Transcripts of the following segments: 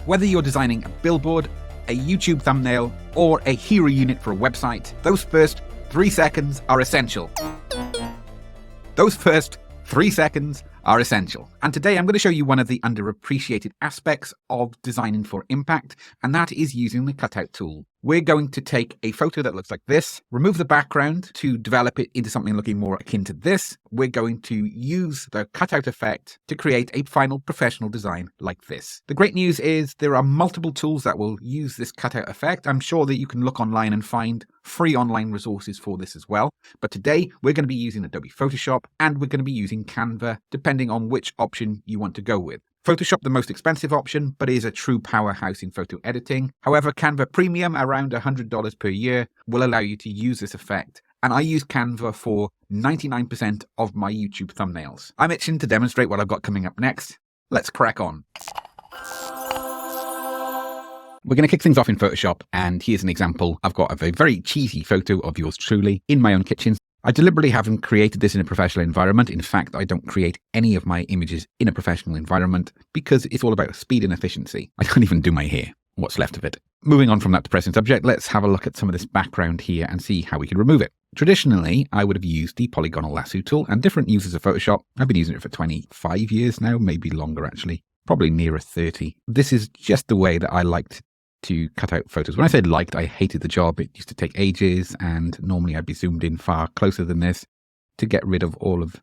Whether you're designing a billboard, a YouTube thumbnail, or a hero unit for a website, those first 3 seconds are essential. And today I'm going to show you one of the underappreciated aspects of designing for impact, and that is using the Cutout tool. We're going to take a photo that looks like this, remove the background to develop it into something looking more akin to this. We're going to use the Cutout effect to create a final professional design like this. The great news is there are multiple tools that will use this Cutout effect. I'm sure that you can look online and find free online resources for this as well. But today we're going to be using Adobe Photoshop and we're going to be using Canva, depending on which option you want to go with. Photoshop, the most expensive option, but is a true powerhouse in photo editing. However, Canva Premium, around $100 per year, will allow you to use this effect. And I use Canva for 99% of my YouTube thumbnails. I'm itching to demonstrate what I've got coming up next. Let's crack on. We're going to kick things off in Photoshop, and here's an example. I've got a very cheesy photo of yours truly in my own kitchen. I deliberately haven't created this in a professional environment. In fact, I don't create any of my images in a professional environment because it's all about speed and efficiency. I don't even do my hair, what's left of it. Moving on from that depressing subject, let's have a look at some of this background here and see how we can remove it. Traditionally, I would have used the polygonal lasso tool, and different users of Photoshop. I've been using it for 25 years now, maybe longer actually, probably nearer 30. This is just the way that I liked to cut out photos. When I said liked, I hated the job. It used to take ages, and normally I'd be zoomed in far closer than this to get rid of all of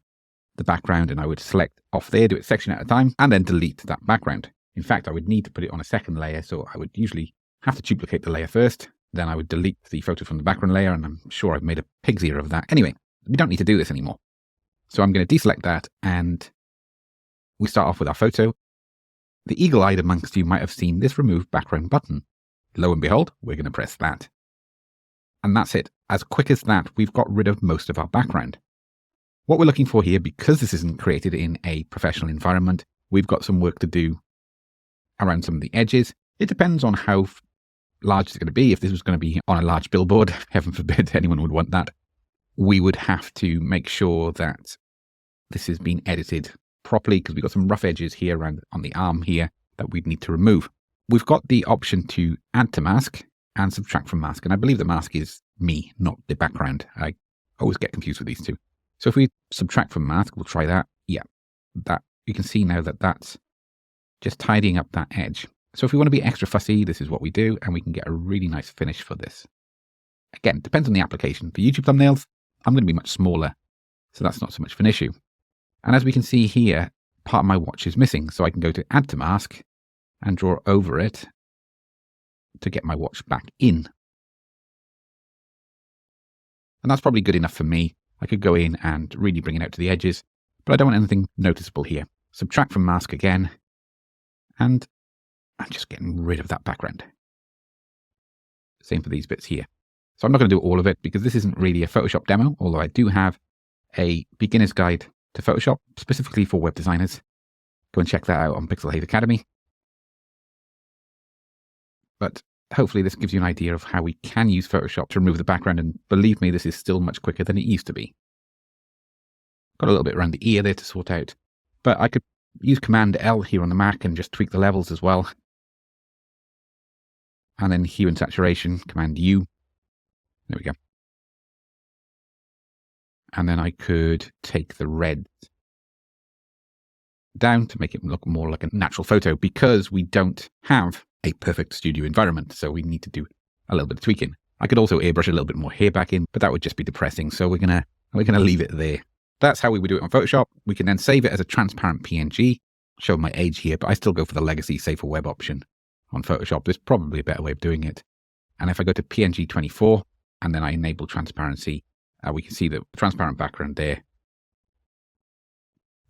the background, and I would select off there, do it section at a time, and then delete that background. In fact, I would need to put it on a second layer, so I would usually have to duplicate the layer first, then I would delete the photo from the background layer, and I'm sure I've made a pig's ear of that. Anyway, we don't need to do this anymore. So I'm going to deselect that, and we start off with our photo. The eagle-eyed amongst you might have seen this remove background button. Lo and behold, we're going to press that. And that's it. As quick as that, we've got rid of most of our background. What we're looking for here, because this isn't created in a professional environment, we've got some work to do around some of the edges. It depends on how large it's going to be. If this was going to be on a large billboard, heaven forbid anyone would want that, we would have to make sure that this has been edited properly, because we've got some rough edges here around on the arm here that we'd need to remove. We've got the option to add to mask and subtract from mask, and I believe the mask is me, not the background. I always get confused with these two. So if we subtract from mask, we'll try that. Yeah, that you can see now that that's just tidying up that edge. So if we want to be extra fussy, this is what we do, and we can get a really nice finish for this. Again, depends on the application. For YouTube thumbnails, I'm going to be much smaller, so that's not so much of an issue. And as we can see here, part of my watch is missing, so I can go to add to mask and draw over it to get my watch back in. And that's probably good enough for me. I could go in and really bring it out to the edges, but I don't want anything noticeable here. Subtract from mask again, and I'm just getting rid of that background. Same for these bits here. So I'm not going to do all of it because this isn't really a Photoshop demo, although I do have a beginner's guide to Photoshop, specifically for web designers. Go and check that out on Pixelhaze Academy. But hopefully this gives you an idea of how we can use Photoshop to remove the background, and believe me, this is still much quicker than it used to be. Got a little bit around the ear there to sort out, but I could use Command L here on the Mac and just tweak the levels as well. And then hue and saturation, Command U. There we go. And then I could take the red down to make it look more like a natural photo, because we don't have a perfect studio environment, so we need to do a little bit of tweaking. I could also airbrush a little bit more hair back in, but that would just be depressing, so we're gonna leave it there. That's how we would do it on Photoshop. We can then save it as a transparent PNG. Show my age here, but I still go for the legacy save for web option on Photoshop. There's probably a better way of doing it. And if I go to PNG 24 and then I enable transparency, we can see the transparent background there.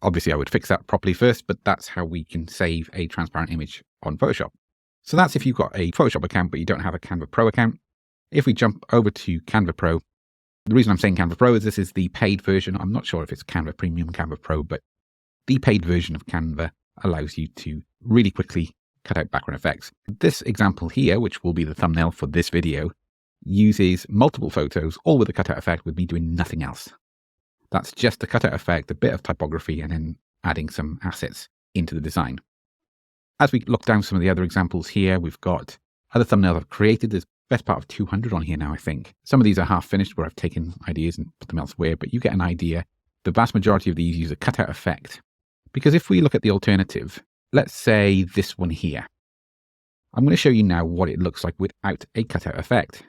Obviously, I would fix that properly first, but that's how we can save a transparent image on Photoshop. So that's if you've got a Photoshop account, but you don't have a Canva Pro account. If we jump over to Canva Pro, the reason I'm saying Canva Pro is this is the paid version. I'm not sure if it's Canva Premium, Canva Pro, but the paid version of Canva allows you to really quickly cut out background effects. This example here, which will be the thumbnail for this video, uses multiple photos, all with the cutout effect, with me doing nothing else. That's just the cutout effect, a bit of typography, and then adding some assets into the design. As we look down some of the other examples here, we've got other thumbnails I've created. There's best part of 200 on here now, I think. Some of these are half finished where I've taken ideas and put them elsewhere, but you get an idea. The vast majority of these use a cutout effect. Because if we look at the alternative, let's say this one here. I'm going to show you now what it looks like without a cutout effect.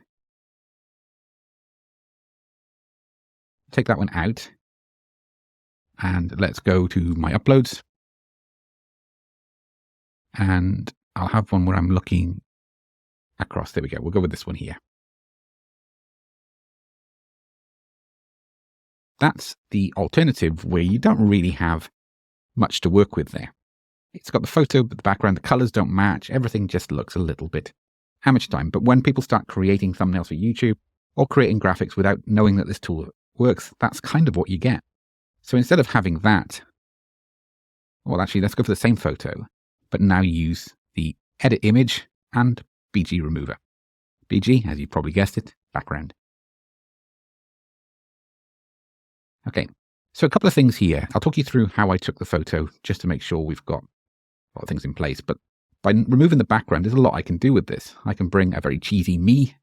Take that one out. And let's go to my uploads. And I'll have one where I'm looking across. There we go. We'll go with this one here. That's the alternative where you don't really have much to work with there. It's got the photo, but the background, the colors don't match. Everything just looks a little bit amateur time. But when people start creating thumbnails for YouTube or creating graphics without knowing that this tool works, that's kind of what you get. So instead of having that, well, actually, let's go for the same photo, but now use the edit image and BG remover. BG, as you probably guessed it, background. Okay, so a couple of things here. I'll talk you through how I took the photo just to make sure we've got a lot of things in place. But by removing the background, there's a lot I can do with this. I can bring a very cheesy me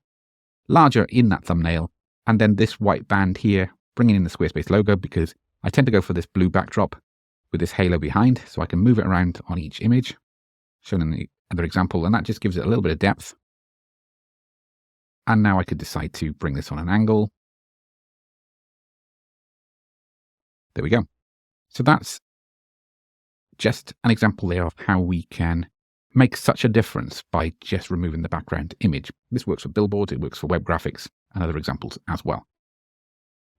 larger in that thumbnail, and then this white band here, bringing in the Squarespace logo, because I tend to go for this blue backdrop with this halo behind, so I can move it around on each image, shown in the other example, and that just gives it a little bit of depth. And now I could decide to bring this on an angle. There we go. So that's just an example there of how we can make such a difference by just removing the background image. This works for billboards, it works for web graphics, and other examples as well.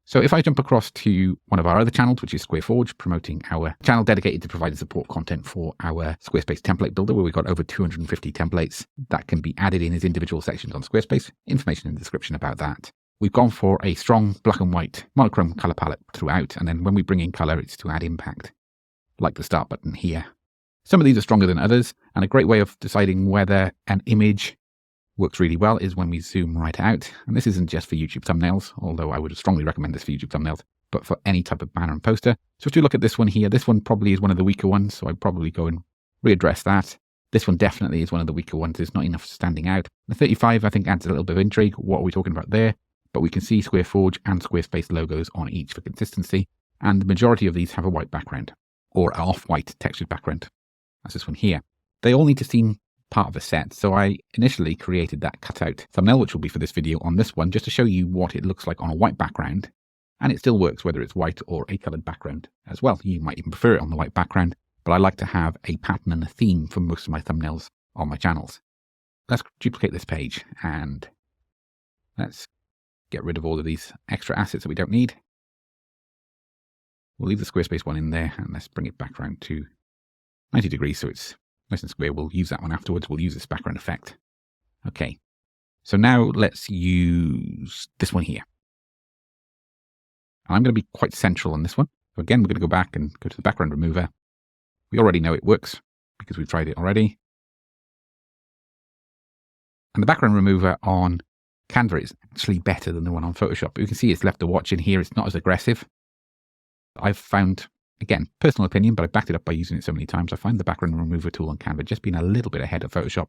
So if I jump across to one of our other channels, which is SquareForge, promoting our channel dedicated to providing support content for our Squarespace template builder, where we've got over 250 templates that can be added in as individual sections on Squarespace. Information in the description about that. We've gone for a strong black and white monochrome color palette throughout, and then when we bring in color, it's to add impact, like the start button here. Some of these are stronger than others, and a great way of deciding whether an image works really well is when we zoom right out. And this isn't just for YouTube thumbnails, although I would strongly recommend this for YouTube thumbnails, but for any type of banner and poster. So if you look at this one here, this one probably is one of the weaker ones, so I'd probably go and readdress that. This one definitely is one of the weaker ones. There's not enough standing out. The 35, I think, adds a little bit of intrigue. What are we talking about there? But we can see SquareForge and Squarespace logos on each for consistency, and the majority of these have a white background, or an off-white textured background. That's this one here. They all need to seem part of a set, so I initially created that cutout thumbnail, which will be for this video on this one, just to show you what it looks like on a white background, and it still works whether it's white or a coloured background as well. You might even prefer it on the white background, but I like to have a pattern and a theme for most of my thumbnails on my channels. Let's duplicate this page, and let's get rid of all of these extra assets that we don't need. We'll leave the Squarespace one in there, and let's bring it back around to 90 degrees so it's nice and square. We'll use that one afterwards. We'll use this background effect. Okay, so now let's use this one here. I'm going to be quite central on this one. So again, we're going to go back and go to the background remover. We already know it works because we've tried it already. And the background remover on Canva is actually better than the one on Photoshop. But you can see it's left a watch in here. It's not as aggressive. I've found, again, personal opinion, but I backed it up by using it so many times. I find the background remover tool on Canva just being a little bit ahead of Photoshop,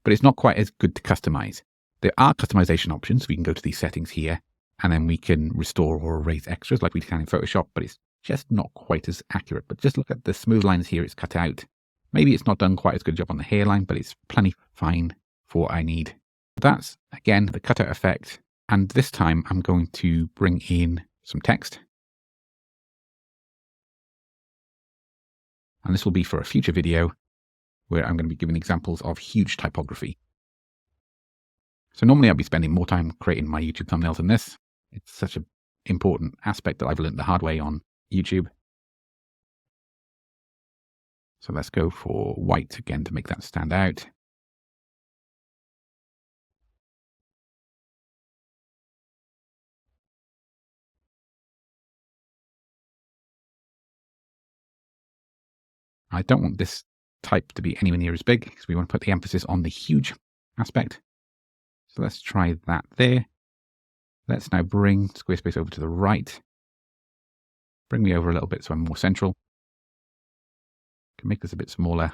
but it's not quite as good to customize. There are customization options. We can go to these settings here, and then we can restore or erase extras like we can in Photoshop, but it's just not quite as accurate. But just look at the smooth lines here. It's cut out. Maybe it's not done quite as good a job on the hairline, but it's plenty fine for what I need. That's, again, the cutout effect. And this time I'm going to bring in some text. And this will be for a future video where I'm going to be giving examples of huge typography. So normally I'll be spending more time creating my YouTube thumbnails than this. It's such an important aspect that I've learned the hard way on YouTube. So let's go for white again to make that stand out. I don't want this type to be anywhere near as big because we want to put the emphasis on the huge aspect. So let's try that there. Let's now bring Squarespace over to the right. Bring me over a little bit so I'm more central. Can make this a bit smaller.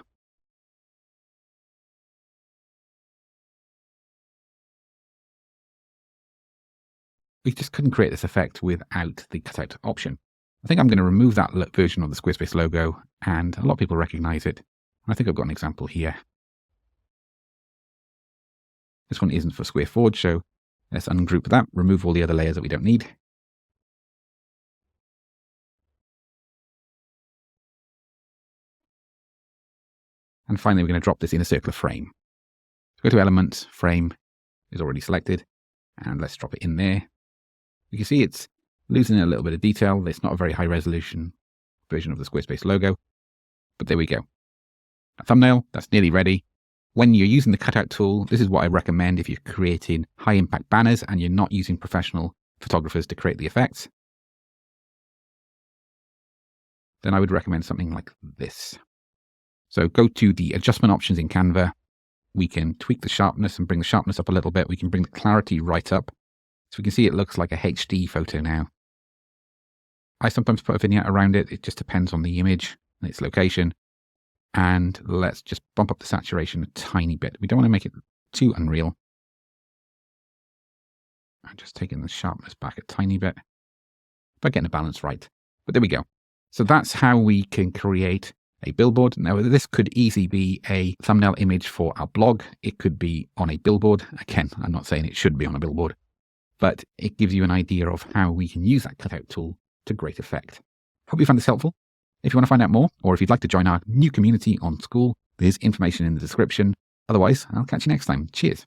we just couldn't create this effect without the cutout option. I think I'm going to remove that version of the Squarespace logo, and a lot of people recognize it. I think I've got an example here. This one isn't for SquareForge, so let's ungroup that, remove all the other layers that we don't need. And finally, we're going to drop this in a circular frame. Go to Elements, Frame is already selected, and let's drop it in there. You can see it's losing a little bit of detail. It's not a very high resolution version of the Squarespace logo, but there we go. A thumbnail, that's nearly ready. When you're using the cutout tool, this is what I recommend if you're creating high impact banners and you're not using professional photographers to create the effects. Then I would recommend something like this. So go to the adjustment options in Canva. We can tweak the sharpness and bring the sharpness up a little bit. We can bring the clarity right up. So we can see it looks like a HD photo now. I sometimes put a vignette around it. It just depends on the image and its location. And let's just bump up the saturation a tiny bit. We don't want to make it too unreal. I'm just taking the sharpness back a tiny bit, but getting the balance right. But there we go. So that's how we can create a billboard. Now, this could easily be a thumbnail image for our blog. It could be on a billboard. Again, I'm not saying it should be on a billboard, but it gives you an idea of how we can use that cutout tool to great effect. Hope you found this helpful. If you want to find out more, or if you'd like to join our new community on Skool, there's information in the description. Otherwise, I'll catch you next time. Cheers.